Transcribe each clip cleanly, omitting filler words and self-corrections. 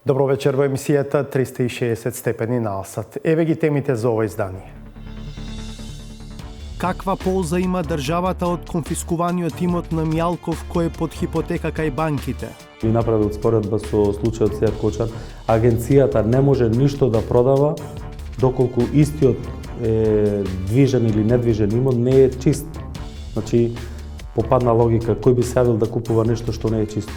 Добро вечер во емисијата 360 степени на Алсат. Еве ги темите за ова издание. Каква полза има државата од конфискуваниот имот на Мјалков кој е под хипотека кај банките? Ви направил споредба со случајот Сејат Кочан. Агенцијата не може ништо да продава доколку истиот движен или недвижен имот не е чист. Значи, попадна логика, кој би се јавил да купува нешто што не е чисто?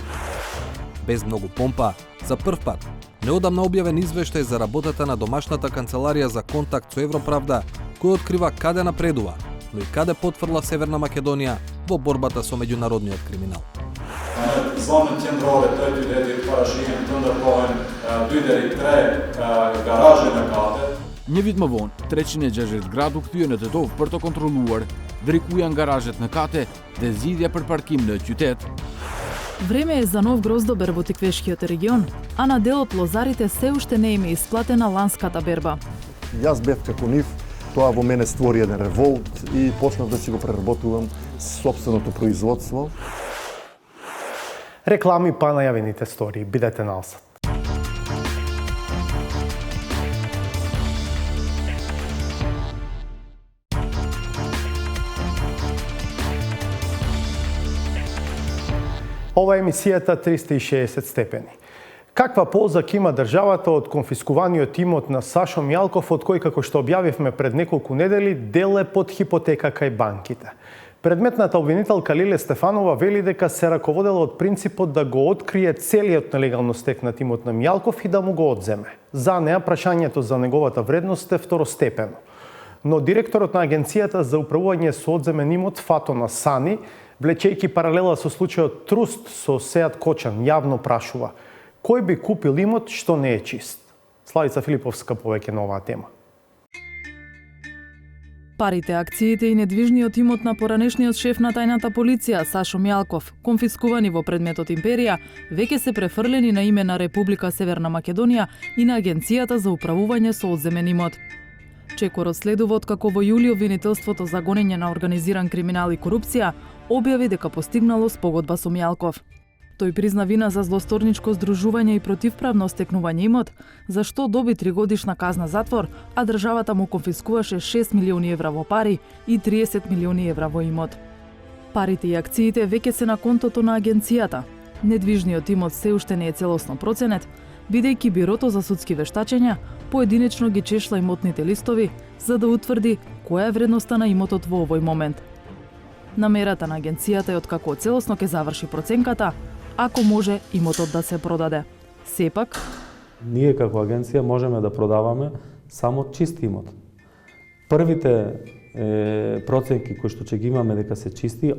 Без многу помпа, за прв пат, неодамна објавен извештај за работата на домашната канцеларија за контакт со Европравда, кој открива каде напредува, но и каде потврла Северна Македонија во борбата со меѓународниот криминал. Звонен тендрове, трети деди, парашиген, тендерповен, дујдери тре, гаражи на каде. Невидма вон, тречине джажет град уктијенете тов прто контролуар, врикујан гаражет на кате, дезидија пр парким на ќутет. Време е за нов гроздобер во Тиквешкиот регион, а на дел од лозарите се уште не им е исплатена ланската берба. Јас бев како нив, тоа во мене створи еден револт и почнав да си го преработувам сопственото производство. Реклами па најавените стории. Бидете на Алсат. Ова е емисијата 360 степени. Каква полза ќе има државата од конфискуваниот имот на Сашо Мјалков, од кој, како што објавивме пред неколку недели, дел е под хипотека кај банките? Предметната обвинителка Лиле Стефанова вели дека се раководела од принципот да го открие целиот нелегално стекнат имот на Мјалков и да му го одземе. За неа прашањето за неговата вредност е второстепено. Но директорот на Агенцијата за управување со одземен имот Фато Насани, влечејќи паралела со случајот Труст со Сејат Кочан, јавно прашува кој би купил имот што не е чист. Славица Филиповска повеќе на оваа тема. Парите, акциите и недвижниот имот на поранешниот шеф на тајната полиција Сашо Мјалков, конфискувани во предметот Империја, веќе се префрлени на име на Република Северна Македонија и на Агенцијата за управување со одземен имот. Чекорот следува откако во јули обвинителството за гонење на организиран криминал и корупција објави дека постигнало спогодба со Мјалков. Тој призна вина за злосторничко здружување и противправно стекнување имот, за што доби 3-годишна казна затвор, а државата му конфискуваше 6 милиони евра во пари и 30 милиони евра во имот. Парите и акциите веќе се на контото на агенцијата. Недвижниот имот се уште не е целосно проценет, бидејќи Бирото за судски вештачења поединечно ги чешла имотните листови за да утврди која е вредноста на имотот во овој момент. Намерата на агенцијата е откако целосно ќе заврши проценката, ако може имотот да се продаде. Сепак, ние како агенција можеме да продаваме само чист имот. Првите проценки кои што ќе ги имаме дека се чисти,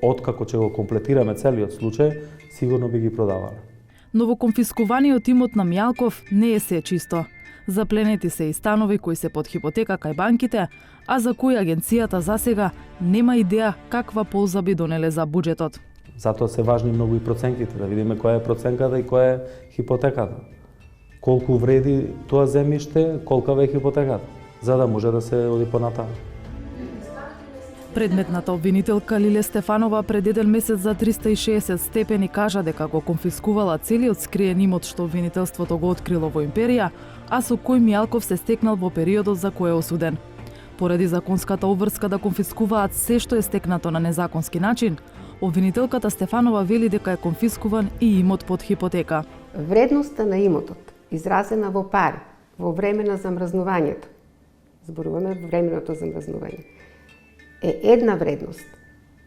откако ќе го комплетираме целиот случај, сигурно би ги продавале. Но во конфискуваниот имот на Мјалков не е се чисто. Запленети се и станови кои се под хипотека кај банките, а за кои агенцијата засега нема идеја каква полза би донеле за буџетот. Затоа се важни многу и проценките, да видиме која е проценката и која е хипотеката. Колку вреди тоа земјиште, колкава е хипотеката, за да може да се оди понатаму. Предметната обвинителка Лиле Стефанова пред еден месец за 360 степени кажа дека го конфискувала целиот скриен имот што обвинителството го открило во Империја, а со кој Мјалков се стекнал во периодот за кој е осуден. Поради законската обврска да конфискуваат се што е стекнато на незаконски начин, обвинителката Стефанова вели дека е конфискуван и имот под хипотека. Вредноста на имотот, изразена во пари, во време на замрзнувањето, зборуваме во временото замрзнување, е една вредност.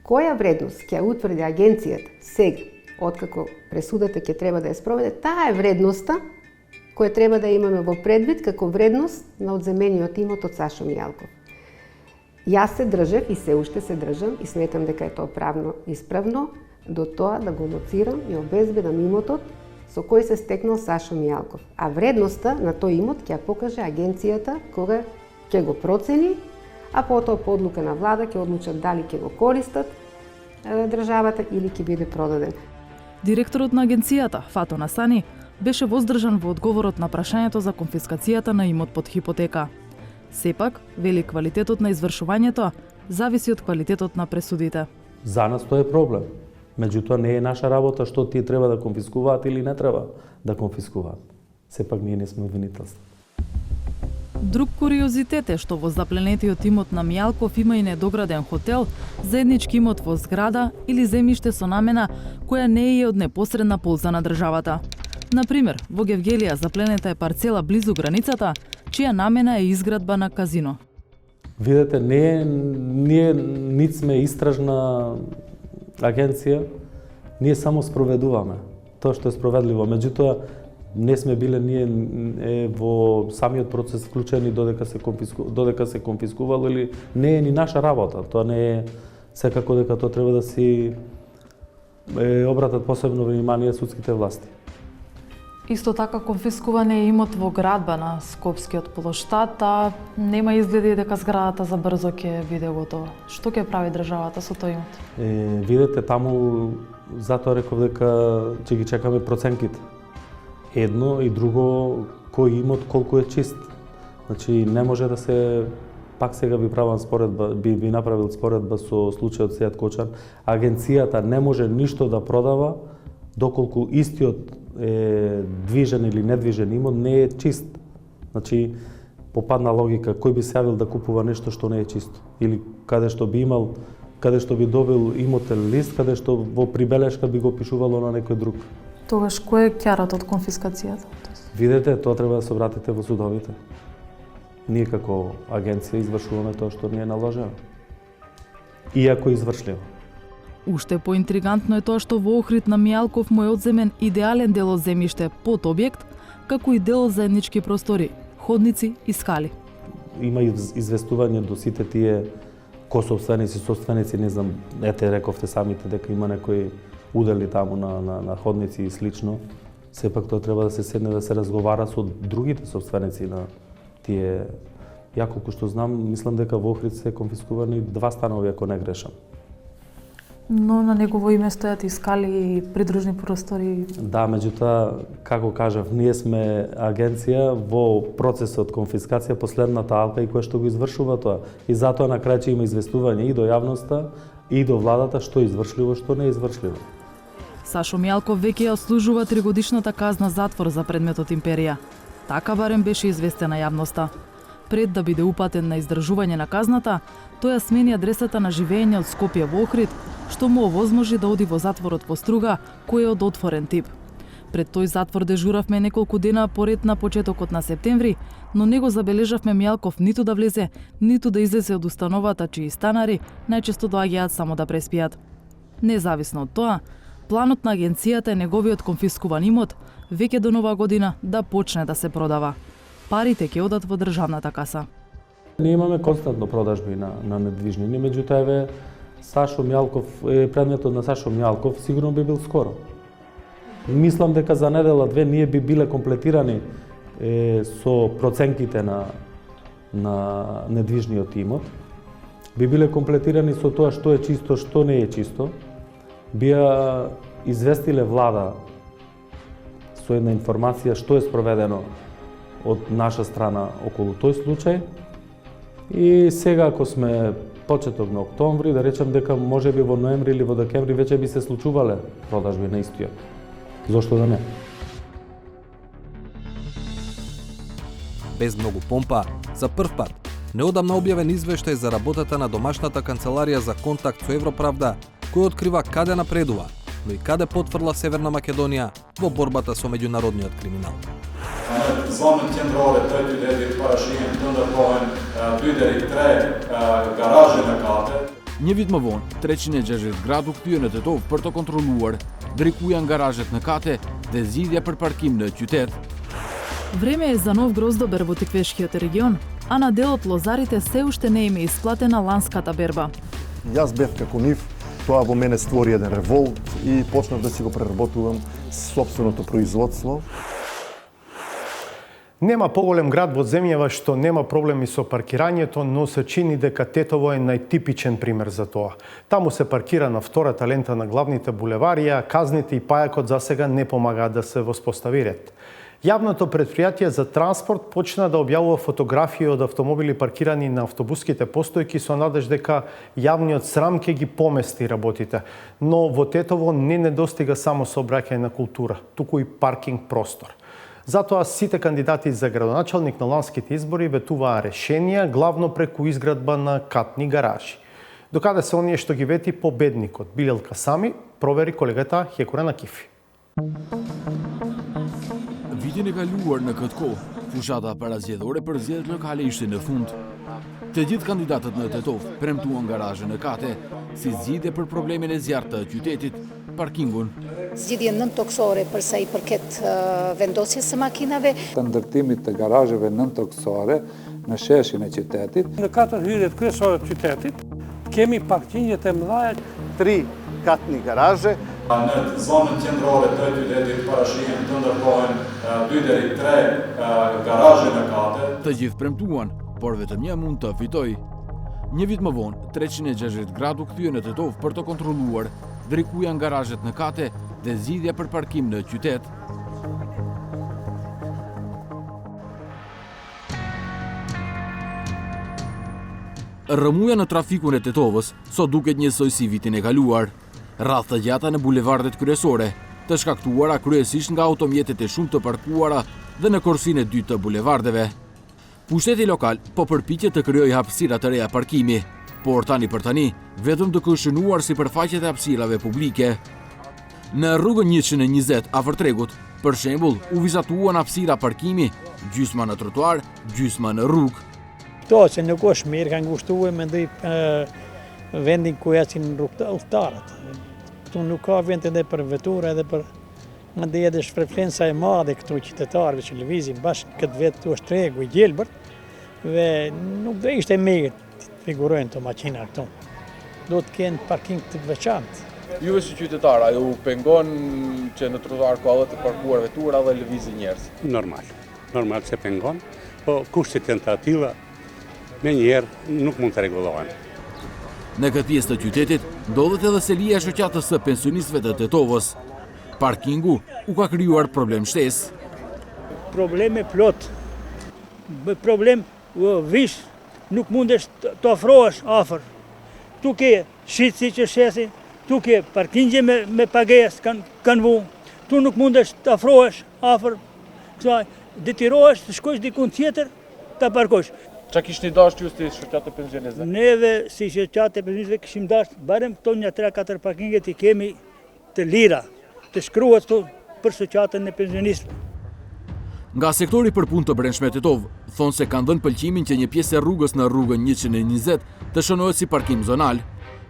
Која вредност ќе утврди агенцијата сега, откако пресудата ќе треба да ја спроведе, таа е вредноста која треба да имаме во предвид како вредност на одземениот имот од Сашо Мјалков. Јас се држев и се уште се држам и сметам дека е тоа правно исправно до тоа да го лоцирам и обезбедам имотот со кој се стекнал Сашо Мјалков. А вредноста на тој имот ќе ја покаже агенцијата кога ќе го процени, а потоа по одлука на влада ќе одлучат дали ќе го користат државата или ќе биде продаден. Директорот на агенцијата, Фато Насани, беше воздржан во одговорот на прашањето за конфискацијата на имот под хипотека. Сепак, вели, квалитетот на извршувањето зависи од квалитетот на пресудите. За нас тоа е проблем. Меѓутоа не е наша работа што тие треба да конфискуваат или не треба да конфискуваат. сепак ние не сме обвинителство. Друг куриозитет е што во запленетиот имот на Мијалков има и недограден хотел, заеднички имот во зграда или земјиште со намена која не е од непосредна полза на државата. Например, во Гевгелија запленета е парцела близу границата, чија намена е изградба на казино. Видете, ние нит сме истражна агенција, ние само спроведуваме тоа што е спроведливо. Меѓутоа, не сме биле ние во самиот процес вклучени додека се конфискувало или не е ни наша работа. Тоа не е секако дека тоа треба да си обратат посебно внимание судските власти. Исто така конфискуване е имот во градба на Скопскиот плоштад, а нема изгледи дека зградата за брзо ќе биде готова. Што ќе прави државата со тој имот? Видете, таму затоа реков дека ќе ги чекаме проценките. Едно и друго, кој имот колку е чист. Значи не може да се, пак сега би правам споредба, би направил споредба со случајот Сејат Кочан. Агенцијата не може ништо да продава доколку истиот движен или недвижен имот не е чист. Значи, попадна логика, кој би се јавил да купува нешто што не е чисто? Или каде што би добил имотен лист, каде што во прибелешка би го пишувало на некој друг. Тогаш кој е кјарот од конфискацијата? Видете, тоа треба да се обратите во судовите. Ние како агенција извршуваме тоа што ни е наложено. Иако извршливо. Уште поинтригантно е тоа што во Охрид на Мијалков му е одземен идеален дел од земјиште под објект, како и дел заеднички простори, ходници и скали. Има известување до сите тие собственици, не знам, ете рековте самите дека има некои удели таму на ходници и слично. Сепак тоа треба да се седне да се разговара со другите собственици на тие. Ја колку што знам, мислам дека во Охрид се конфискувани 2 станови, ако не грешам. Но на негово име стојат и скали и придружни простори. Да, меѓутоа, како кажав, ние сме агенција во процесот конфискација, последната алка и која што го извршува тоа. И затоа на крај ќе има известување и до јавноста, и до владата што е извршливо, што не е извршливо. Сашо Мијалков веќе ја ослужува 3-годишната казна затвор за предметот Империја. Така барем беше известена јавноста. Пред да биде упатен на издржување на казната, тој ја смени адресата на живење од Скопје во Охрид, што му овозможи да оди во затворот во Струга, кој е од отворен тип. Пред тој затвор дежуравме неколку дена поред на почетокот на септември, но не го забележавме Мијалков ниту да влезе, ниту да излезе од установата чии станари најчесто доаѓаат само да преспијат. Независно од тоа, планот на агенцијата е неговиот конфискуван имот веќе до нова година да почне да се продава. Парите ќе одат во државната каса. Ние имаме константно продажби на недвижнини, меѓутоа еве Сашо Мијалков, предметот на Сашо Мијалков сигурно би бил скоро. Мислам дека за недела-две ние би биле комплетирани со проценките на недвижниот имот. Би биле комплетирани со тоа што е чисто, што не е чисто. Бија известиле влада со една информација што е спроведено од наша страна околу тој случај. И сега, ако сме почеток на октомври, да речем дека можеби во ноември или во декември веќе би се случувале продажби на истиот. Зошто да не? Без многу помпа, за прв пат, неодамна објавен извештај за работата на домашната канцеларија за контакт со Европравда, кој открива каде напредува, но и каде потврла Северна Македонија во борбата со меѓународниот криминал. Zvonit tjendrale 30 parashijen tëndërtohen 2-3 garaje në kate. Një vit më vonë, treçinë e 60 gradu kthye në Tetov për të kontrolluar driku janë garazhet në kate dhe zgjidhja për parkim në qytet. Време е за нов гроздобер во Тиквешкиот регион, а на дел од лозарите се уште не им е исплатена ланската берба. Јас бев како нив, тоа во мене створи еден револт и почнав да си го преработувам сопственото производство. Нема поголем град во земјава што нема проблеми со паркирањето, но се чини дека Тетово е најтипичен пример за тоа. Таму се паркира на втората лента на главните булевари, а казните и пајакот засега не помагаат да се воспостави ред. Јавното претпријатие за транспорт почна да објавува фотографии од автомобили паркирани на автобуските постојки со надеж дека јавниот срам ќе ги помести работите. Но во Тетово не недостига само сообраќајна култура, туку и паркинг простор. Затоа сите кандидати за градоначалник на ланските избори ветуваа решенија главно преку изградба на катни гаражи. Докаде се оние што ги вети победникот Билјалка Сами, провери колегата Хекурена Кифи. Vitin e kaluar në këtë kohë, fushata parazgjedhore përzgjedh lokale ishte në fund. Të gjithë kandidatët në Tetov premtuan garazhe në kate si zgjidhje për problemin e zjarrt të qytetit, parkingun. Zgjidhje nëntoksore për sa I përket vendosjes së makinave. Të ndërtimit të garazheve nëntoksore në sheshin e qytetit. Në 4 hyrjet kryesore të qytetit kemi parkinget e mëdha. 3 katni garazhe. Në zonën qendrore të qytetit parashihen të ndërtohen 2 deri 3 garazhe në kate. Të gjithë premtuan, por vetëm një mund të fitoj. Një vit më vonë, 360 gradu kthye në Tetov për të kontrolluar drejkujan garazhet në kate dhe zgjidhja për parkim në qytet. Rrëmuja në trafikun e Tetovës sot duket njësoj si vitin e kaluar. Rrath të gjata në bulevardet kryesore, të shkaktuara kryesisht nga automjetet e shumë të parkuara dhe në korsinë e dytë të bulevardeve. Pushteti lokal po përpiqet të krijojë hapësira të reja parkimi, por tani për tani vetëm të këshënuar sipërfaqet e hapësirave publike. Në rrugën 120 afër tregut, për shembull, u vizatuan hapësira parkimi, gjysma në trotuar, gjysma në rrugë. Këto që nuk është mirë kanë ngushtuar mendoj vendin ku ecin udhëtarët. Këtu nuk ka vend edhe për vetura edhe për mandej edhe frekvenca e madhe këtu qytetarëve që lëvizin bashkë këtë vetë këtu është tregu I gjelbërt dhe nuk do ishte mirë të figurojnë të makina këtu. Do të kenë parking të veçantë. Juve si qytetar, a ju pengon që në trotuar ka edhe të parkuar vetura dhe lëvizin njerëz? Normal se pengon, po kushtet janë të atilla, me njerë nuk mund të rregullohen. Në këtë pjesë të qytetit, ndodhet edhe selia e shoqatës së pensionistëve të Tetovës. Parkingu u ka krijuar problem shtesë. Probleme plot. Problem vish, nuk mundesh të ofrohesh afër. Tu ke shitësi që shesi, tu ke parkingje me pagesë kanë vu. Tu nuk mundesh të ofrohesh afër kësaj, detirohesh të shkosh dikun tjetër ta parkosh. Qa kishni dashur ju si shoqatë e pensionistëve? Neve si shoqatë e pensionistëve kishim dashur barem këto një 3-4 parkinget I kemi të lira, të shkruhet për shoqatën e pensionistëve. Nga sektori për punë të brendshme Tetov, thonë se kanë dhënë pëlqimin që një pjesë e rrugës në rrugën 120 të shënohet si parkim zonal,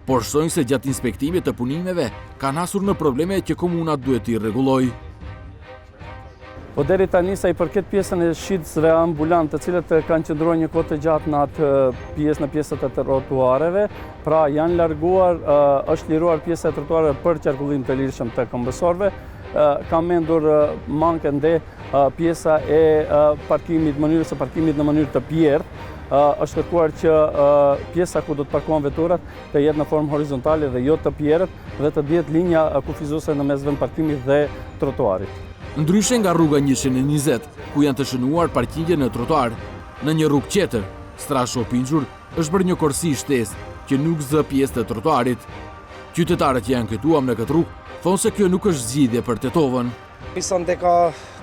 por shtojnë se gjatë inspektimit të punimeve kanë hasur në probleme që komunat duhet I rregullojë. Po deri tani sa I përket pjesën e shitësve ambulant, të cilët kanë qëndruar një kohë të gjatë në atë pjesë në pjesët e trotuareve, pra janë larguar, është liruar pjesa e trotuareve për qarkullim të lirshëm të këmbësorëve, ka mendur manken dhe pjesa e parkimit, mënyrës së parkimit në mënyrë të pjertë, është kërkuar që pjesa ku do të parkohen veturat të jetë në formë horizontale dhe jo të pjerët dhe të dihet linja kufizuese në mes vend parkimit dhe trotuarit. Ndryshe nga rruga 120, ku janë të shënuar parkingje në trotuar, në një rrugë tjetër, Strasho Pinxhur është bërë një korsi shtesë që nuk zë pjesë të trotuarit. Qytetarët që janë këtuam në këtë rrugë thonë se kjo nuk është zgjidhje për Tetovën. Mislim дека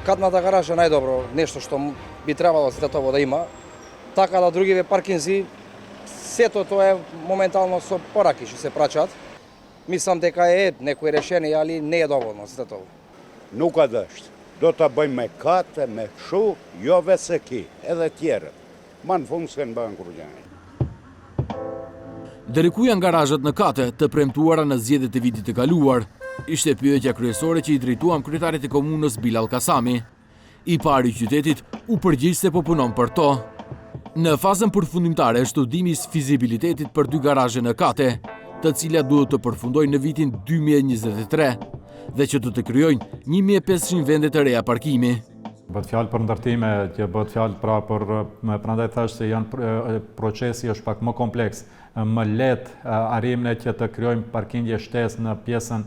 катната гаража најдобро нешто што би требало за Тетово да има. Така да другиве паркинзи, сето тоа е моментално со пораки што се праќаат. Мислам дека е некој решение, али не е доволно за Тетово. Nuk ka dësht. Do të bëjmë me kate, me shu, jo vetë ki, edhe tjerët. Ma në fund se në bënë kur gjani. Deri ku janë garazhet në kate të premtuara në zgjedhjet e vitit të kaluar, ishte pyetja kryesore që I drejtuam kryetarit e komunës Bilal Kasami. I pari I qytetit u përgjigj se po punon për to. Në fazën përfundimtare e studimit fizibilitetit për 2 garazhe në kate, të cilat duhet të përfundojnë në vitin 2023. Dhe që do të krijojnë 1500 vende të reja parkimi. Bëhet fjalë për ndërtime, që bëhet fjalë pra për prandaj thash se procesi është pak më kompleks. Më lehtë arrijmë ne që të krijojmë parkingje shtesë në pjesën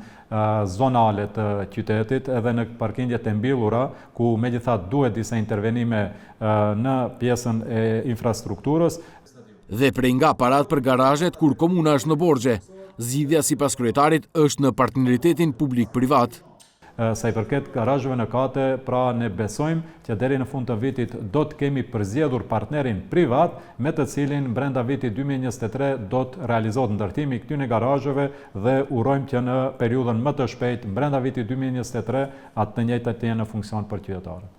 zonale të qytetit edhe në parkingjet e mbyllura, ku megjithatë duhet disa intervenime në pjesën e infrastrukturës. Dhe prej nga parat për garazhet kur komuna është në borxhe, zgjidhja sipas kryetarit është në partneritetin publik-privat. sa i përket garazheve në kate, pra ne besojmë që deri në fund të vitit do të kemi përzgjedhur partnerin privat me të cilin brenda vitit 2023 do të realizohet ndërtimi i këtyre garazheve dhe urojmë që në periudhën më të shpejtë brenda vitit 2023 atë të njëjtat të jenë në funksion për qytetarët.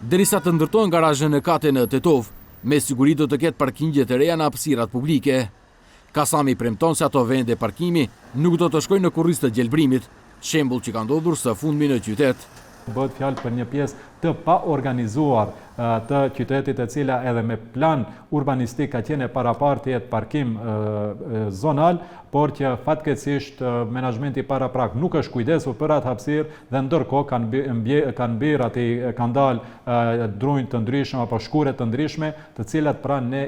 Derisa të ndërtohen garazhe në kate në Tetov, me siguri do të ketë parkingje të reja në hapësirat publike. Kasami premton se ato vende parkimi nuk do të shkojnë në kurriz të gjelbrimit, shembull që ka ndodhur së fundmi në qytet. Bëhet fjalë për një pjesë të pa organizuar të qytetit e cila edhe me plan urbanistik ka qenë parapar të jetë parkim zonal, por që fatkeqësisht menaxhmenti paraprak nuk është kujdesur për atë hapësirë dhe ndërkohë kanë dalë drunjë të ndryshme apo shkure të ndryshme, të cilat pra ne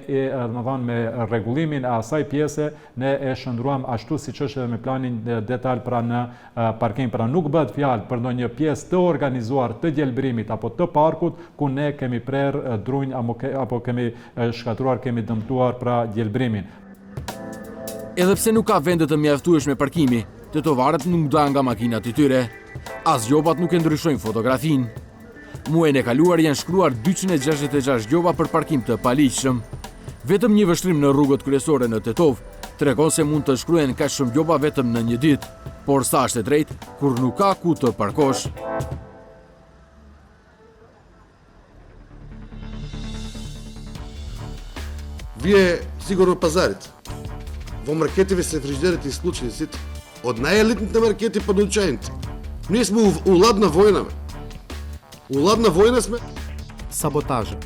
me rregullimin e asaj pjese ne e shndruam ashtu siç është edhe me planin detaj pra në parkim. Pra nuk bëhet fjalë për ndonjë pjesë të organizuar të gjelbrimit apo të parkut ku ne kemi prerë drunjë apo kemi shkatruar, kemi dëmtuar pra gjelbrimin. Edhe pse nuk ka vende të mjaftueshme parkimi, tetovarët nuk dalin nga makinat e tyre. As gjobat nuk e ndryshojnë fotografin. Muajin e kaluar janë shkruar 266 gjoba për parkim të paligjshëm. Vetëm një vështrim në rrugët kryesore në Tetov tregon se mund të shkruhen kaq shumë gjoba vetëm në një ditë, por sa është e drejtë kur nuk ka ku të parkosh. Вие сигурно пазарите. Во маркетиве се фриждерите и случајците, од најелитните маркети па до учајните. Ние сме у ладна војна, бе. У ладна војна сме. Саботажа.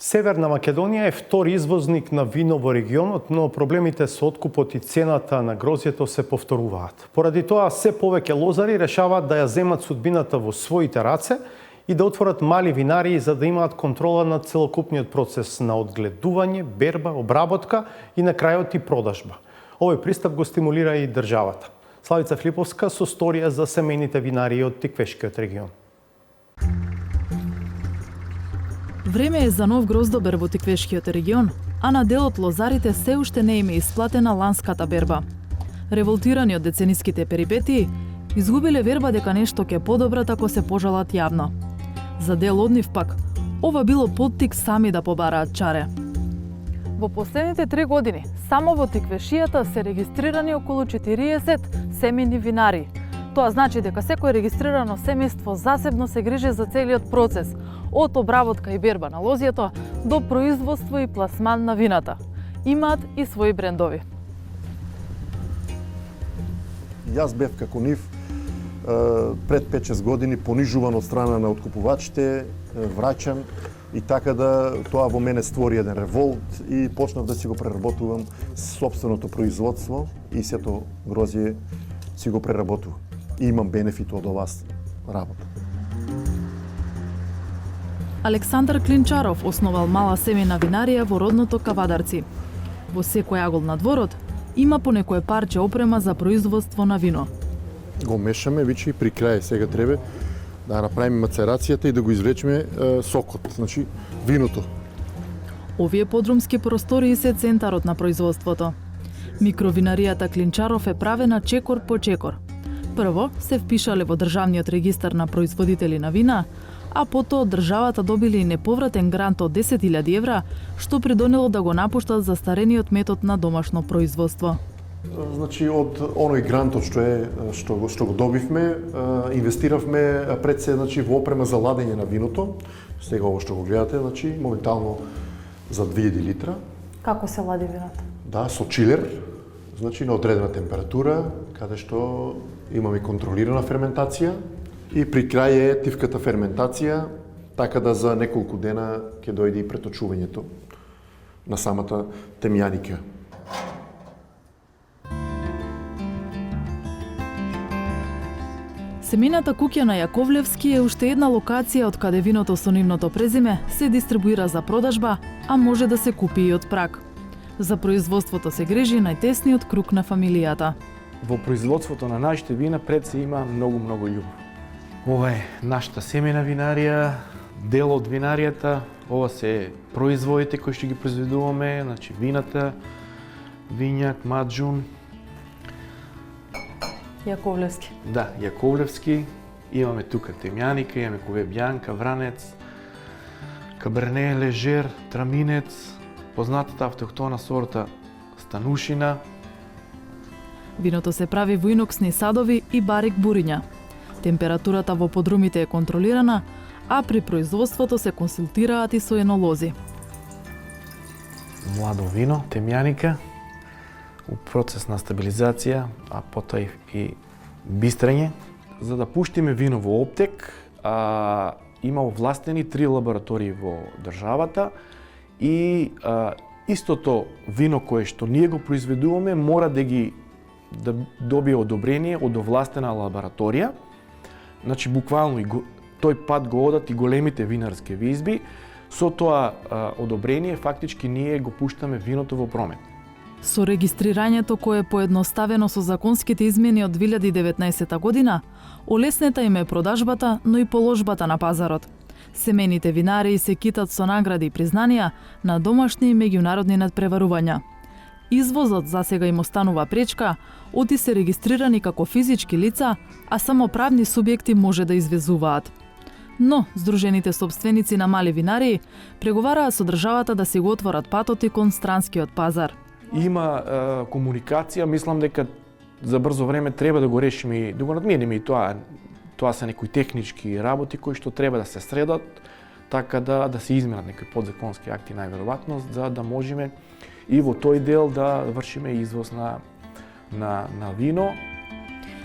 Северна Македонија е втори извозник на вино во регионот, но проблемите со откупот и цената на грозјето се повторуваат. Поради тоа, се повеќе лозари решаваат да ја земат судбината во своите раце и да отворат мали винарии за да имаат контрола над целокупниот процес на одгледување, берба, обработка и на крајот и продажба. Овој пристап го стимулира и државата. Славица Флиповска со сторија за семејните винарии од Тиквешкиот регион. Време е за нов гроздобер во Тиквешкиот регион, а на дел од лозарите се уште не им е исплатена ланската берба. Револтирани од децениските перипетии, изгубиле верба дека нешто ќе подобрат ако се пожалат јавно. За дел од нив пак, ова било поттик сами да побараат чаре. Во последните 3 години, само во Тиквешијата се регистрирани околу 40 семејни винари. Тоа значи дека секој регистрирано семејство засебно се грижи за целиот процес, од обработка и берба на лозјето до производство и пласман на вината. Имаат и своји брендови. Јас бев како нив пред 5-6 години понижуван од страна на откупувачите, враќан и така да тоа во мене створи еден револт и почнав да си го преработувам сопственото производство и сето грозје си го преработувам. И имам бенефит од оваа работа. Александар Клинчаров основал мала семејна винарија во родното Кавадарци. Во секој агол на дворот има по некое парче опрема за производство на вино. Го мешаме, вичи, при крај сега треба да направиме мацерацијата и да го извлечеме сокот, значи виното. Овие подрумски простории се центарот на производството. Микровинаријата Клинчаров е правена чекор по чекор. Прво се впишале во државниот регистар на производители на вина, а потоа државата добили неповратен грант од 10.000 евра, што придонело да го напуштат застарениот метод на домашно производство. Значи од оној грантот што го добивме, инвестиравме пред се значи во опрема за ладење на виното. Сега ово што го гледате, значи моментално за 2000 литра. Како се лади виното? Да, со чилер, значи на одредена температура, каде што имаме контролирана ферментација и при крај е тивката ферментација, така да за неколку дена ќе дојде и преточувањето на самата темјаника. Семејната куќа на Јаковлевски е уште една локација од каде виното со нивното презиме се дистрибуира за продажба, а може да се купи и од праг. За производството се грижи најтесниот круг на фамилијата. Во производството на нашите вина пред се има многу љубов. Ова е нашата семејна винарија, дел од винаријата, ова се производите кои што ги произведуваме, значи вината, винјак, маджун, Јаковлевски. Да, Јаковлевски. Имаме тука Темјаника, имаме Кове Бјанка, Вранец, Каберне, Лежер, Траминец, познатата автохтона сорта Станушина. Виното се прави во иноксни садови и барик буриња. Температурата во подрумите е контролирана, а при производството се консултираат и со енолози. Младо вино, Темјаника, у процес на стабилизација, а потоа и бистрење. За да пуштиме вино во оптек, има овластени 3 лаборатории во државата и истото вино кое што ние го произведуваме мора да добие одобрение од овластена лабораторија. Значи буквално тој пат го одат и големите винарски визби. Со тоа одобрение фактички ние го пуштаме виното во промет. Со регистрирањето кое е поедноставено со законските измени од 2019 година, олеснета им е продажбата, но и положбата на пазарот. Семените винарии се китат со награди и признанија на домашни и меѓународни надпреварувања. Извозот засега им останува пречка, оти се регистрирани како физички лица, а само правни субјекти може да извезуваат. Но, здружените собственици на мали винарии преговараат со државата да си го отворат патот и кон странскиот пазар. Има комуникација, мислам дека за брзо време треба да го решиме и да го надминиме и тоа. Тоа се некои технички работи кои што треба да се средат, така да се изменат некои подзаконски акти најверојатно, за да можеме и во тој дел да вршиме извоз на вино.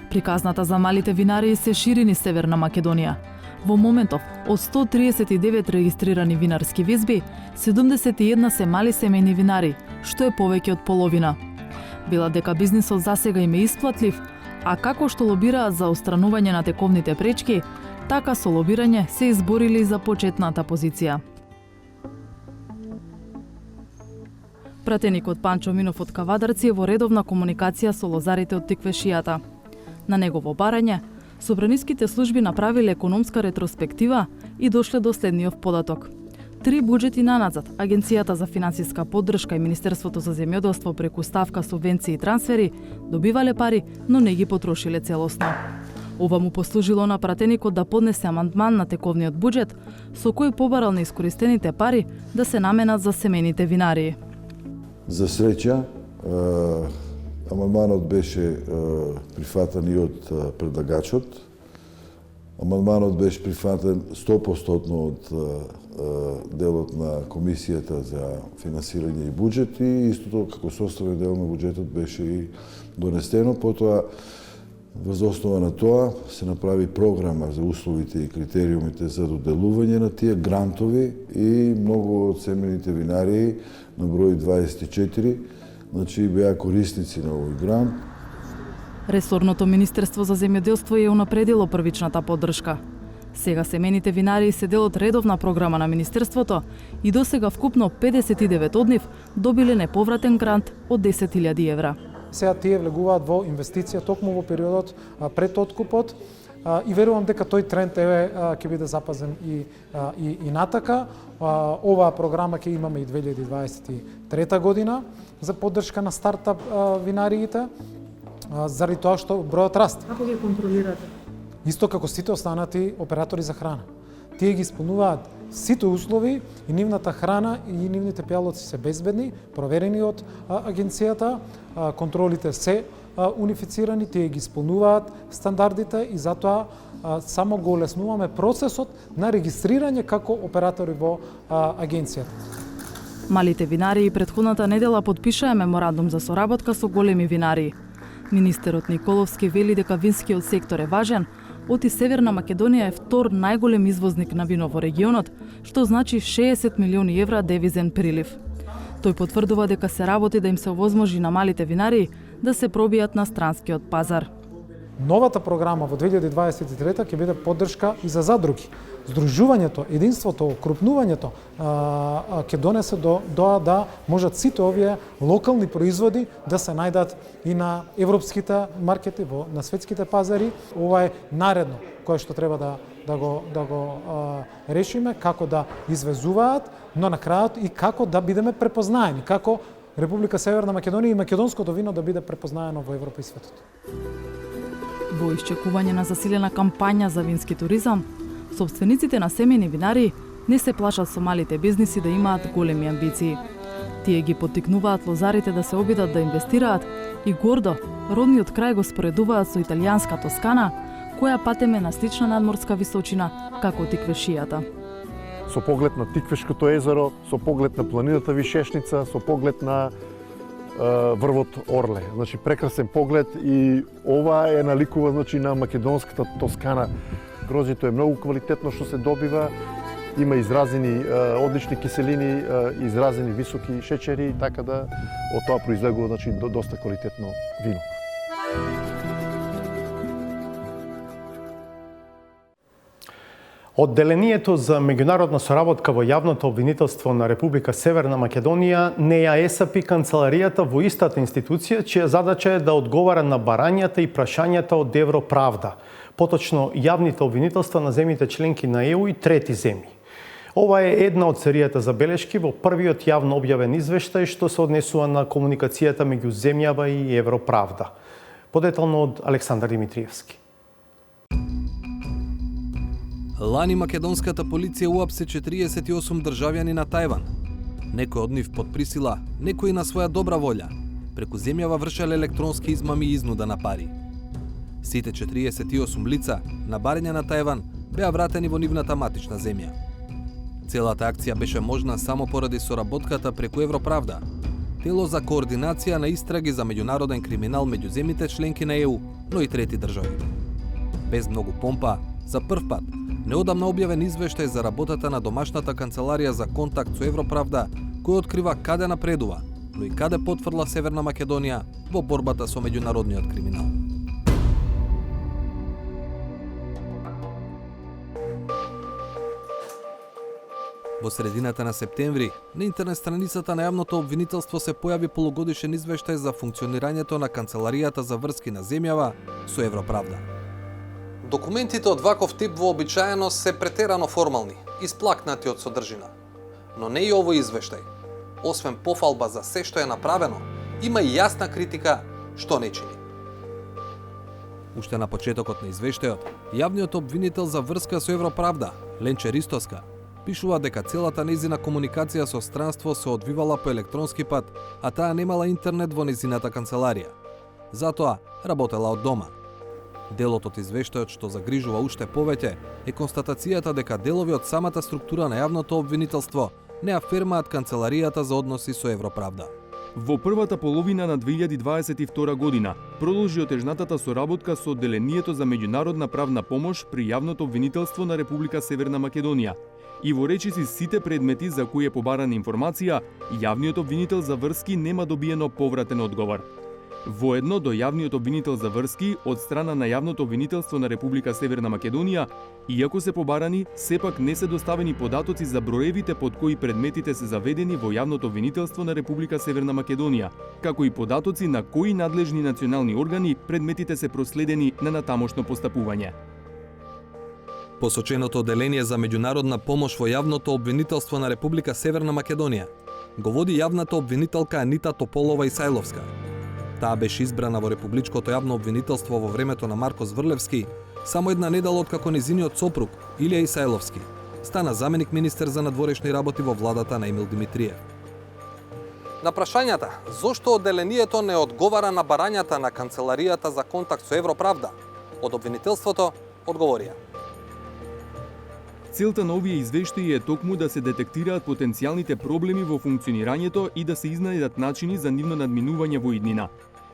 Приказната за малите винарии се шири низ Северна Македонија. Во моментов, од 139 регистрирани винарски визби, 71 се мали семејни винари, што е повеќе од половина. Велат дека бизнисот засега им е исплатлив, а како што лобираат за отстранување на тековните пречки, така со лобирање се изборили за почетната позиција. Пратеникот Панчо Минов од Кавадарци е во редовна комуникација со лозарите од Тиквешијата. На негово барање, собраниските служби направиле економска ретроспектива и дошле до следниот податок. 3 буџети наназад, Агенцијата за финансиска поддршка и Министерството за земјоделство преку ставка субвенции и трансфери добивале пари, но не ги потрошиле целосно. Ова му послужило на пратеникот да поднесе амандман на тековниот буџет, со кој побарал неискористените пари да се наменат за семејните винарии. За среќа, амандманот беше прифатен и од предлагачот. Амандманот беше прифатен 100% од делот на Комисијата за финансирање и буџет и истото како составен дел на буџетот беше и донесено. Потоа, врз основа на тоа, се направи програма за условите и критериумите за доделување на тие грантови и многу од семејните винарии на број 24, значи беа корисници на овој грант. Ресорното Министерство за земјоделство ја унапредило првичната поддршка. Сега семејните винарии се дел од редовна програма на Министерството и досега вкупно 59 од нив добиле неповратен грант од 10.000 евра. Сега тие влегуваат во инвестиција токму во периодот пред откупот и верувам дека тој тренд ќе биде запазен и натака. Оваа програма ќе имаме и 2023 година за поддршка на стартап винариите, заради тоа што бројот расте. Како ги контролирате? Исто како сите останати оператори за храна. Тие ги исполнуваат сите услови и нивната храна и нивните пијалоци се безбедни, проверени од агенцијата, контролите се унифицирани, тие ги исполнуваат стандардите и затоа само го олеснуваме процесот на регистрирање како оператори во агенцијата. Малите винарии претходната недела подпишаа меморандум за соработка со големи винарии. Министерот Николовски вели дека винскиот сектор е важен, оти Северна Македонија е втор најголем извозник на вино во регионот, што значи 60 милиони евра девизен прилив. Тој потврдува дека се работи да им се овозможи на малите винарии да се пробијат на странскиот пазар. Новата програма во 2023 ќе биде поддршка и за задруги. Здружувањето, единството, окрупнувањето ќе донесе до да можат сите овие локални производи да се најдат и на европските маркети, на светските пазари. Ова е наредно кое што треба да го решиме, како да извезуваат, но на крајот и како да бидеме препознаени, како Република Северна Македонија и македонското вино да биде препознаено во Европа и светот. Во исчекување на засилена кампања за вински туризам, собствениците на семејни винари не се плашат со малите бизниси да имаат големи амбиции. Тие ги поттикнуваат лозарите да се обидат да инвестираат и гордо родниот крај го споредуваат со италијанска Тоскана, која патеме на слична надморска височина како Тиквешијата. Со поглед на Тиквешкото езеро, со поглед на планината Вишешница, со поглед на врвот Орле. Значи прекрасен поглед и ова наликува на македонската Тоскана. Грозјето е многу квалитетно што се добива, има изразени одлични киселини, изразени високи шеќери, така да од тоа произлегува доста квалитетно вино. Одделението за меѓународна соработка во јавното обвинителство на Република Северна Македонија не ја есапи канцеларијата во истата институција, чија задача е да одговара на барањата и прашањата од Европравда, поточно јавните обвинителства на земјите членки на ЕУ и трети земји. Ова е една од серијата забелешки во првиот јавно објавен извештај што се однесува на комуникацијата меѓу земјава и Европравда. Подетално од Александар Димитриевски. Лани македонската полиција уапсе 48 државјани на Тајван. Некој од нив под присила, некој на своја добра волја. Преку земјава вршеле електронски измами и изнуда на пари. Сите 48 лица на барање на Тајван беа вратени во нивната матична земја. Целата акција беше можна само поради соработката преку Европравда, тело за координација на истраги за меѓународен криминал меѓу земјите членки на ЕУ, но и трети држави. Без многу помпа, за прв пат, неодамна објавен извештај за работата на домашната канцеларија за контакт со Европравда, кој открива каде напредува, но и каде потврла Северна Македонија во борбата со меѓународниот криминал. Во средината на септември, на интернет страницата на јавното обвинителство се појави полугодишен извештај за функционирањето на канцеларијата за врски на земјава со Европравда. Документите од ваков тип вообичаено се претерано формални, исплакнати од содржина. Но не и овој извештај. Освен пофалба за се што е направено, има и јасна критика што не чини. Уште на почетокот на извештајот, јавниот обвинител за врска со Европравда, Ленче Ристоска, пишува дека целата нејзина комуникација со странство се одвивала по електронски пат, а таа немала интернет во нејзината канцеларија. Затоа работела од дома. Делот од извештајот што загрижува уште повеќе е констатацијата дека делови од самата структура на јавното обвинителство не афирмаат канцеларијата за односи со Европравда. Во првата половина на 2022 година продолжи отежнатата соработка со Одделението за меѓународна правна помош при јавното обвинителство на Република Северна Македонија. И во речиси сите предмети за кои е побарана информација, јавниот обвинител за врски нема добиено повратен одговор. Воедно до јавниот обвинител за врски од страна на јавното обвинителство на Република Северна Македонија, иако се побарани, сепак не се доставени податоци за броевите под кои предметите се заведени во јавното обвинителство на Република Северна Македонија, како и податоци на кои надлежни национални органи предметите се проследени на натамошно постапување. Посоченото Одделение за меѓународна помош во јавното обвинителство на Република Северна Македонија го води јавната обвинителка Анита Тополова Исајловска. Таа беше избрана во Републичкото јавно обвинителство во времето на Марко Зврлевски, само една недела откако незиниот сопруг, Илија Исајловски, стана заменик министер за надворешни работи во владата на Емил Димитриев. На прашањата зошто одделението не одговара на барањата на канцеларијата за контакт со Европравда, од обвинителството одговорија: Целта на овие извештаи е токму да се детектираат потенцијалните проблеми во функционирањето и да се изнајдат начини за нивно надминување во иднина.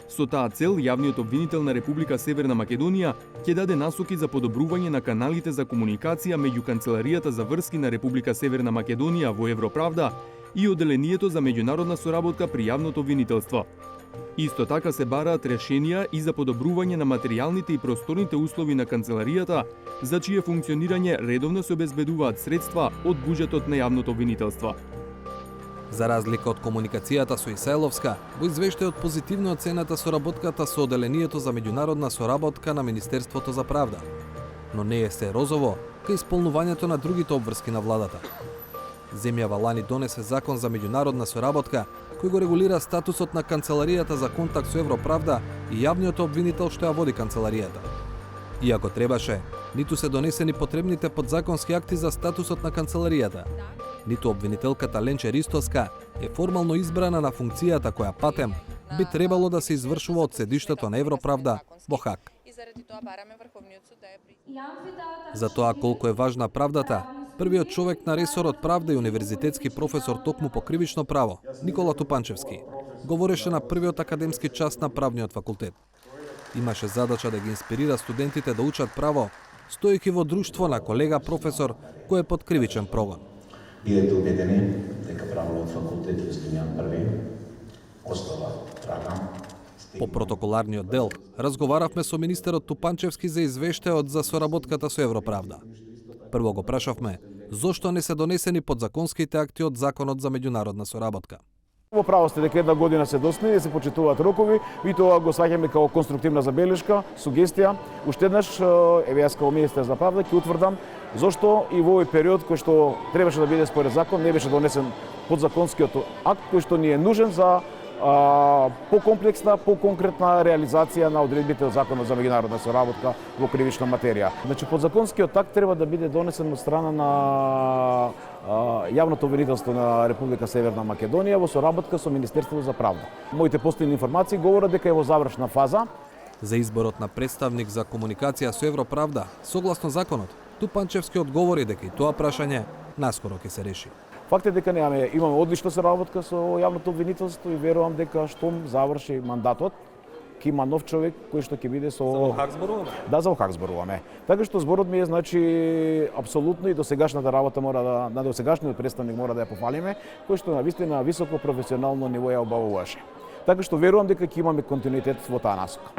Со таа цел, јавниот обвинител на Република Северна Македонија ќе даде насоки за подобрување на каналите за комуникација меѓу Канцеларијата за врски на Република Северна Македонија во Европравда и Одделението за меѓународна соработка при јавното обвинителство. Исто така се бараат решенија и за подобрување на материјалните и просторните услови на канцеларијата, за чие функционирање редовно се обезбедуваат средства од буџетот на јавното обвинителство. За разлика од комуникацијата со Исајловска, во извештајот позитивно е оценета соработката со Одделението за меѓународна соработка на Министерството за правда, но не е се розово кај исполнувањето на другите обврски на владата. Земјава лани донесе закон за меѓународна соработка, кој го регулира статусот на Канцеларијата за контакт со Европравда и јавниот обвинител што ја води канцеларијата. Иако требаше, ниту се донесени потребните подзаконски акти за статусот на канцеларијата, ниту обвинителката Ленче Ристоска е формално избрана на функцијата која патем би требало да се извршува од седиштето на Европравда во Хаг. За тоа колку е важна правдата, првиот човек на ресорот правда и универзитетски професор токму по кривично право, Никола Тупанчевски, говореше на првиот академски час на правниот факултет. Имаше задача да ги инспирира студентите да учат право, стоејќи во друштво на колега професор кој е под кривичен прогон. Бидете убедени дека правниот факултет Јустинијан I остава трага. По протоколарниот дел, разговаравме со министерот Тупанчевски за извештајот за соработката со Европравда. Прво го прашавме, зошто не се донесени подзаконските акти од Законот за меѓународна соработка. Во право сте дека една година се досни, се почитуваат рокови, и тоа го сваќаме како конструктивна забелешка, сугестија. Уште еднаш, еве јас како министер за правда ќе утврдам зошто и во овој период кој што требаше да биде според закон, не беше донесен подзаконскиот акт кој што ни е нужен за покомплексна, поконкретна реализација на одредбите од Законот за меѓународна соработка во кривична материја. Значи, подзаконскиот акт треба да биде донесен од страна на Јавното обвинителство на Република Северна Македонија во соработка со Министерството за правда. Моите последни информации говорат дека е во завршна фаза. За изборот на представник за комуникација со Европравда, согласно законот, Тупанчевски одговори дека и тоа прашање наскоро ќе се реши. Факт е дека имаме одлична соработка со Јавното обвинителство и верувам дека штом заврши мандатот, ќе има нов човек кој што ќе биде со... За Хаг зборуваме? Да, за Хаг зборуваме. Така што зборот ми е, значи, апсолутно и досегашната работа на досегашниот представник мора да ја пофалиме, кој што навистина на високо професионално ниво ја обавуваше. Така што верувам дека ќе имаме континуитет во таа насока.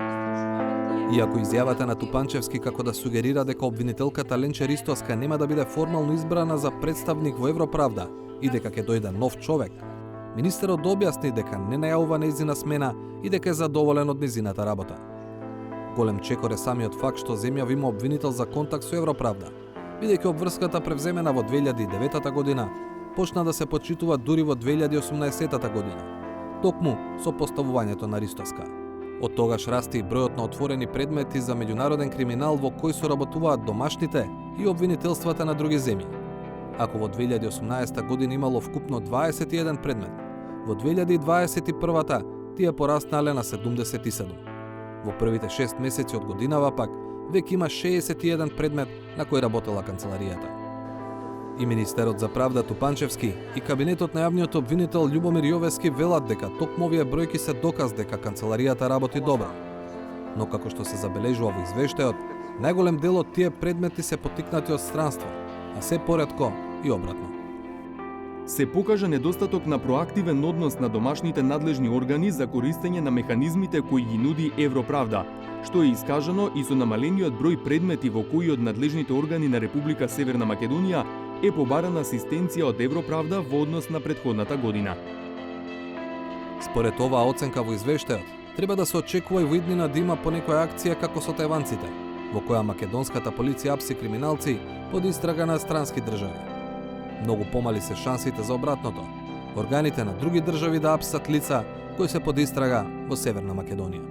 Иако изјавата на Тупанчевски како да сугерира дека обвинителката Ленче Ристоска нема да биде формално избрана за представник во Европравда и дека ќе дојде нов човек, министерот објасни дека не најавува нејзина смена и дека е задоволен од нејзината работа. Голем чекор е самиот факт што земјава има обвинител за контакт со Европравда, бидејќи обврската превземена во 2009 година почна да се почитува дури во 2018 година, токму со поставувањето на Ристоска. Од тогаш расте и бројот на отворени предмети за меѓународен криминал во кои соработуваат домашните и обвинителствата на други земји. Ако во 2018 година имало вкупно 21 предмет, во 2021 тие пораснале на 77. Во првите 6 месеци од годинава пак веќе има 61 предмет на кој работела канцеларијата. И министерот за правда Тупанчевски и кабинетот на јавниот обвинител Љубомир Јовески велат дека токму овие бројки се доказ дека канцеларијата работи добро. Но како што се забележува во извештајот, најголем дел од тие предмети се поттикнати од странство, а се поретко и обратно. Се покажа недостаток на проактивен однос на домашните надлежни органи за користење на механизмите кои ги нуди Европравда, што е искажано и со намалениот број предмети во кои од надлежните органи на Република Северна Македонија е побарана асистенција од Европравда во однос на претходната година. Според оваа оценка во извештајот, треба да се очекува и во иднина да има понекоја акција како со тајванците, во која македонската полиција апси криминалци под истрага на странски држави. Многу помали се шансите за обратното. Органите на други држави да апсат лица кои се под истрага во Северна Македонија.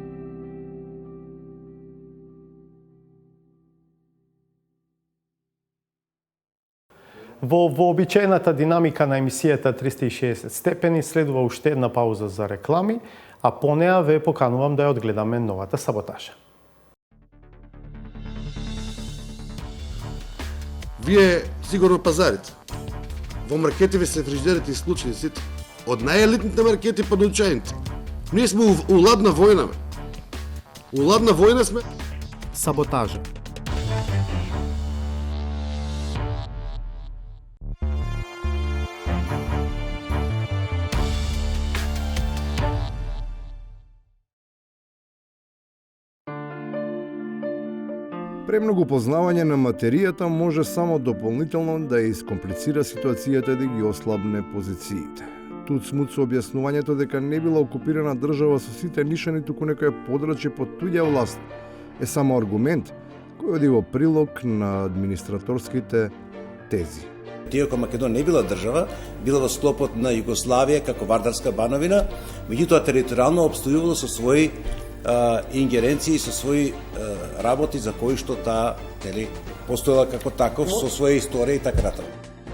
Во вообичаената динамика на емисијата 360 степени следува уште една пауза за реклами, а по неа ве поканувам да ја одгледаме новата саботажа. Вие сигурно пазарите. Во маркетите се фриждерите исклучени сите. Од најелитните маркети па до учајните. Ние сме у ладна војна, бе. У ладна војна сме. Саботажа. Премногу познавање на материјата може само дополнително да ја искомплицира ситуацијата и да ги ослабне позициите. Тут смут со објаснувањето дека не била окупирана држава со сите нишани туку некоја подрачје под туѓа власт е само аргумент кој оди во прилог на администраторските тези. Иако Македонија не била држава, била во склопот на Југославија како Вардарска бановина, меѓутоа територијално опстојувала со своји ингеренции со своји работи за кои што таа постоела како таков со своја историја и така натаму.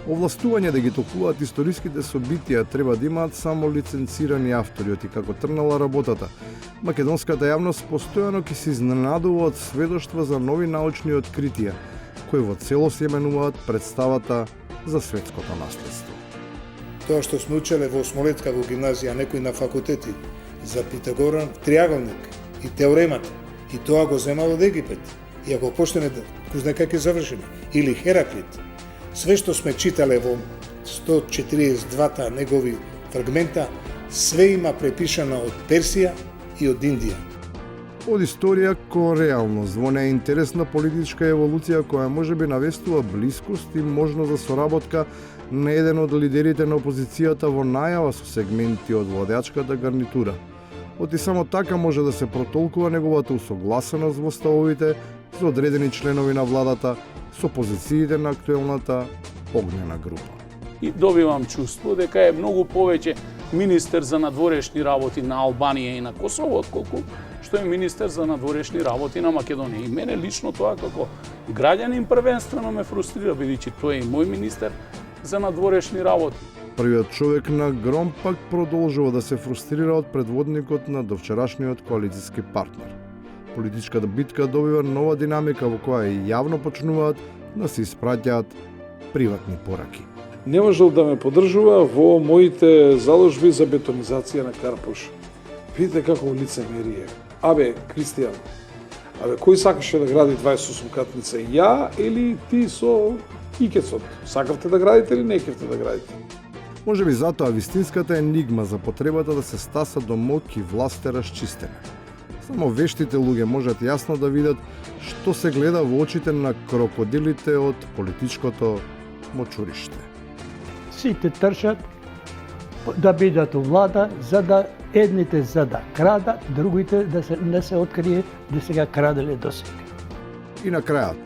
Овластување да ги толкуваат историските собитија треба да имаат само лиценцирани автори, оти како трнала работата. Македонската јавност постојано ќе се изненадува од сведоштва за нови научни откритија, кои во целост ја менуваат представата за светското наследство. Тоа што сме учеле во осмолетка во гимназија, некои на факултети, за Питагоран триаголник и теоремата, и тоа го земало од Египет. И ако почнеме да кој знае како ќе завршиме, или Хераклит, све што сме читале во 142 негови фрагмента, све има препишано од Персија и од Индија. Од историја кон реалност, во неинтересна политичка еволуција која можеби навестува блискост и можност за соработка на еден од лидерите на опозицијата во најава со сегменти од владеачката гарнитура. Оти само така може да се протолкува неговата усогласеност во ставовите за одредени членови на владата со позициите на актуелната огнена група. И добивам чувство дека е многу повеќе министер за надворешни работи на Албанија и на Косово, отколку што е министер за надворешни работи на Македонија. И мене лично тоа како граѓанин првенствено ме фрустрира, бидејќи тој е и мој министер за надворешни работи. Првиот човек на Гром пак продолжува да се фрустрира од предводникот на довчерашниот коалициски партнер. Политичката битка добива нова динамика во која и јавно почнуваат да се испраќаат приватни пораки. Не можел да ме поддржува во моите заложби за бетонизација на Карпуш. Видите како лицемерие. Абе, Кристијан, кој сакаше да гради 28 катница? Ја или ти со Икецот? Сакавте да градите или не кевте да градите? Може би затоа вистинската енигма за потребата да се стаса до моќ и власт е расчистена. Само вештите луѓе можат јасно да видат што се гледа во очите на крокодилите од политичкото мочуриште. Сите трчат да бидат у влада, за да едните за да крадат, другите да не се открие да сега краделе до сега. И на крајот,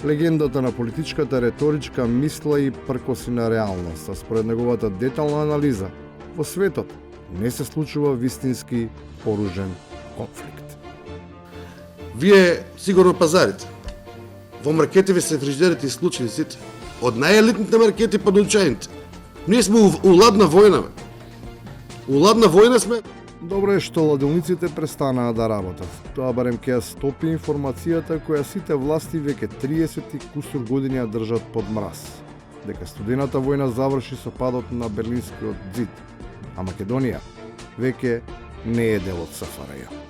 легендата на политичката реторичка мисла и пркоси на реалност, а според неговата детална анализа, во светот не се случува вистински оружен конфликт. Вие сигурно пазарите. Во маркетите се фриждерите и случајците. Од најелитните маркети па до учајните. Ние сме у ладна војна, бе. У ладна војна сме. Добро е што ладилниците престанаа да работат. Тоа барем ќе ја стопи информацијата која сите власти веќе 30 и кусур години ја држат под мраз. Дека студената војна заврши со падот на Берлинскиот зид, а Македонија веќе не е дел од СФРЈ.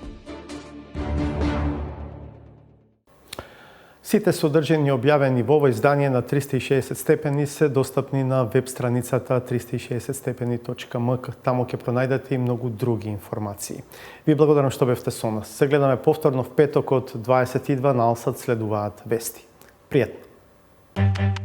Сите содржини објавени во ово издание на 360 степени се достапни на веб страницата 360stepeni.mk. Таму ќе пронајдете и многу други информации. Ви благодарам што бевте со нас. Се гледаме повторно в петок од 22 на Алсат, следуваат вести. Пријатно!